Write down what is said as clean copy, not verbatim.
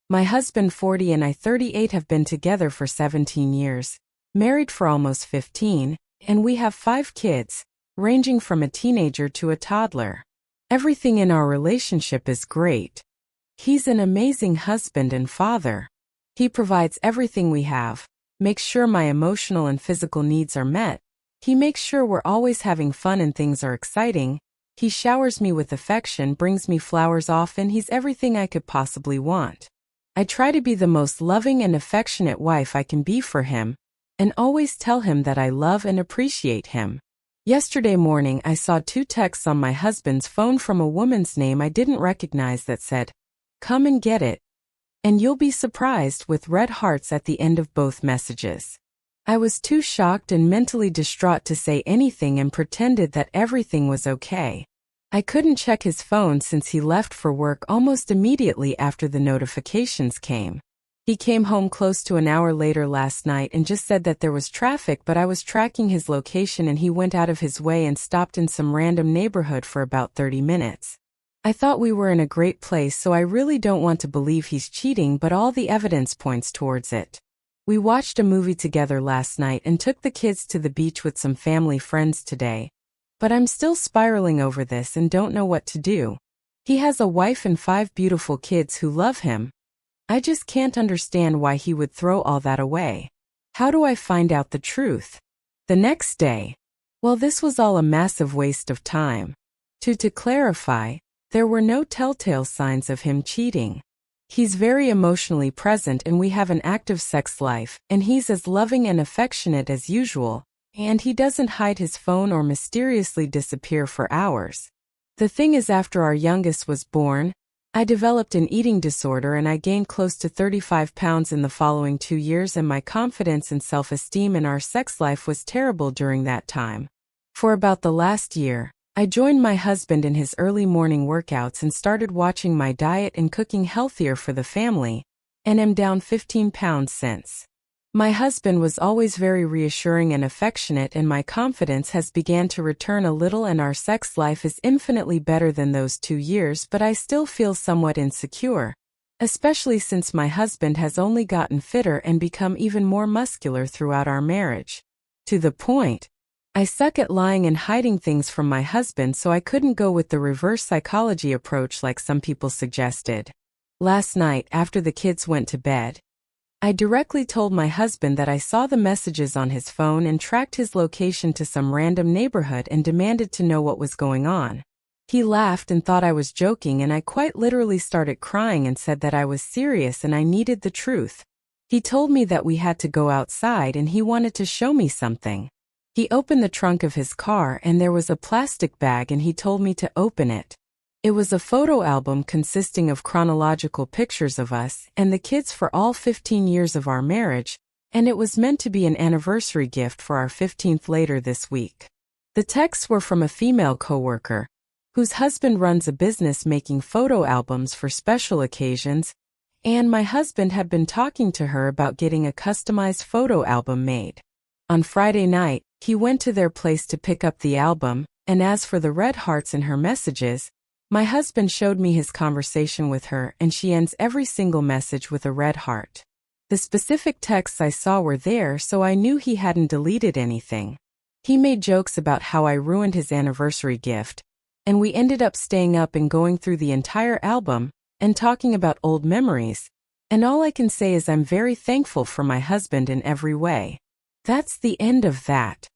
My husband 40 and I 38 have been together for 17 years, married for almost 15, and we have 5 kids, ranging from a teenager to a toddler. Everything in our relationship is great. He's an amazing husband and father. He provides everything we have, makes sure my emotional and physical needs are met. He makes sure we're always having fun and things are exciting. He showers me with affection, brings me flowers often. He's everything I could possibly want. I try to be the most loving and affectionate wife I can be for him, and always tell him that I love and appreciate him. Yesterday morning I saw 2 texts on my husband's phone from a woman's name I didn't recognize that said, "Come and get it." And you'll be surprised, with red hearts at the end of both messages. I was too shocked and mentally distraught to say anything and pretended that everything was okay. I couldn't check his phone since he left for work almost immediately after the notifications came. He came home close to an hour later last night and just said that there was traffic, but I was tracking his location and he went out of his way and stopped in some random neighborhood for about 30 minutes. I thought we were in a great place, so I really don't want to believe he's cheating, but all the evidence points towards it. We watched a movie together last night and took the kids to the beach with some family friends today. But I'm still spiraling over this and don't know what to do. He has a wife and 5 beautiful kids who love him. I just can't understand why he would throw all that away. How do I find out the truth? The next day. Well, this was all a massive waste of time. To clarify, there were no telltale signs of him cheating. He's very emotionally present and we have an active sex life, and he's as loving and affectionate as usual, and he doesn't hide his phone or mysteriously disappear for hours. The thing is, after our youngest was born, I developed an eating disorder and I gained close to 35 pounds in the following 2 years, and my confidence and self-esteem in our sex life was terrible during that time. For about the last year, I joined my husband in his early morning workouts and started watching my diet and cooking healthier for the family, and am down 15 pounds since. My husband was always very reassuring and affectionate, and my confidence has began to return a little, and our sex life is infinitely better than those 2 years, but I still feel somewhat insecure, especially since my husband has only gotten fitter and become even more muscular throughout our marriage. To the point, I suck at lying and hiding things from my husband, so I couldn't go with the reverse psychology approach like some people suggested. Last night, after the kids went to bed, I directly told my husband that I saw the messages on his phone and tracked his location to some random neighborhood and demanded to know what was going on. He laughed and thought I was joking, and I quite literally started crying and said that I was serious and I needed the truth. He told me that we had to go outside and he wanted to show me something. He opened the trunk of his car and there was a plastic bag and he told me to open it. It was a photo album consisting of chronological pictures of us and the kids for all 15 years of our marriage, and it was meant to be an anniversary gift for our 15th later this week. The texts were from a female coworker, whose husband runs a business making photo albums for special occasions, and my husband had been talking to her about getting a customized photo album made. On Friday night, he went to their place to pick up the album, and as for the red hearts in her messages, my husband showed me his conversation with her, and she ends every single message with a red heart. The specific texts I saw were there, so I knew he hadn't deleted anything. He made jokes about how I ruined his anniversary gift, and we ended up staying up and going through the entire album and talking about old memories, and all I can say is I'm very thankful for my husband in every way. That's the end of that.